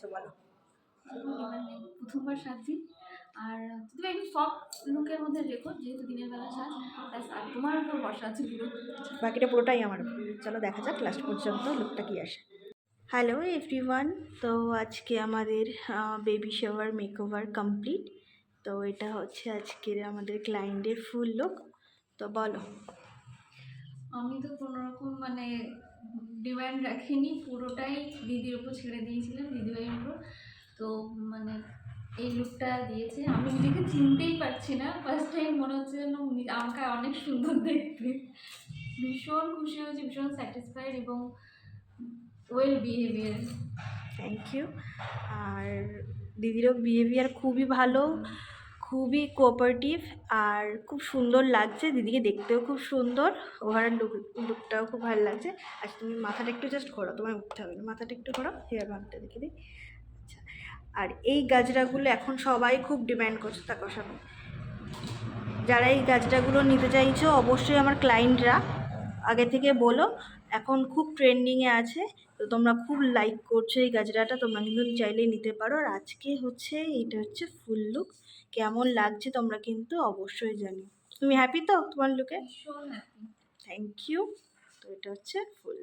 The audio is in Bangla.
সাজছো বলো। এবার প্রথমবার সাজছি। আর তুমি একটু সফট লুকের মধ্যে রেখো, যেহেতু দিনের বেলা সাজ। আর তোমার উপর ভরসা আছে পুরো। বাকিটা পুরোটাই আমার উপর। চলো দেখা যাক লাস্ট পর্যন্ত লুকটা কি আসে। হ্যালো এভরিওয়ান, তো আজকে আমাদের বেবি শাওয়ার মেকওভার কমপ্লিট। তো এটা হচ্ছে আজকের আমাদের ক্লায়েন্টের ফুল লুক। তো বলো। আমি তো কোনোরকম মানে ডিমান্ড রাখিনি, পুরোটাই দিদির উপর ছেড়ে দিয়েছিলাম, দিদিভাইয়ের উপর। তো মানে এই লুকটা দিয়েছে, আমি নিজেকে চিনতেই পারছি না। ফার্স্ট টাইম মনে হচ্ছে যেন আমাকে অনেক সুন্দর দেখতে। ভীষণ খুশি হয়েছি, ভীষণ স্যাটিসফাইড এবং ওয়েল বিহেভিয়ার। Thank you. আর দিদিরও বিহেভিয়ার খুবই ভালো, খুবই কোঅপারেটিভ, আর খুব সুন্দর লাগছে। দিদিকে দেখতেও খুব সুন্দর, ওভার লুকটাও খুব ভালো লাগছে। আচ্ছা তুমি মাথাটা একটু জাস্ট ঘোরো, তোমায় উঠতে হবে না, মাথাটা একটু ঘোরো, হেয়ার ব্যান্ডটা দেখে দিই। আচ্ছা, আর এই গাজরাগুলো এখন সবাই খুব ডিমান্ড করছে, তার সামনে যারা এই গাজরাগুলো নিতে চাইছো অবশ্যই আমার ক্লায়েন্টরা আগে থেকে বলো, এখন খুব ট্রেন্ডিংয়ে আছে। তো তোমরা খুব লাইক করছো এই গাজরাটা, তোমরা কিন্তু চাইলেই নিতে পারো। আর আজকে হচ্ছে এইটা হচ্ছে ফুল লুক, কেমন লাগছে তোমরা কিন্তু অবশ্যই জানিও। তুমি হ্যাপি তো তোমার লুকে? ভীষণ হ্যাপি। Thank you. তো এটা হচ্ছে ফুল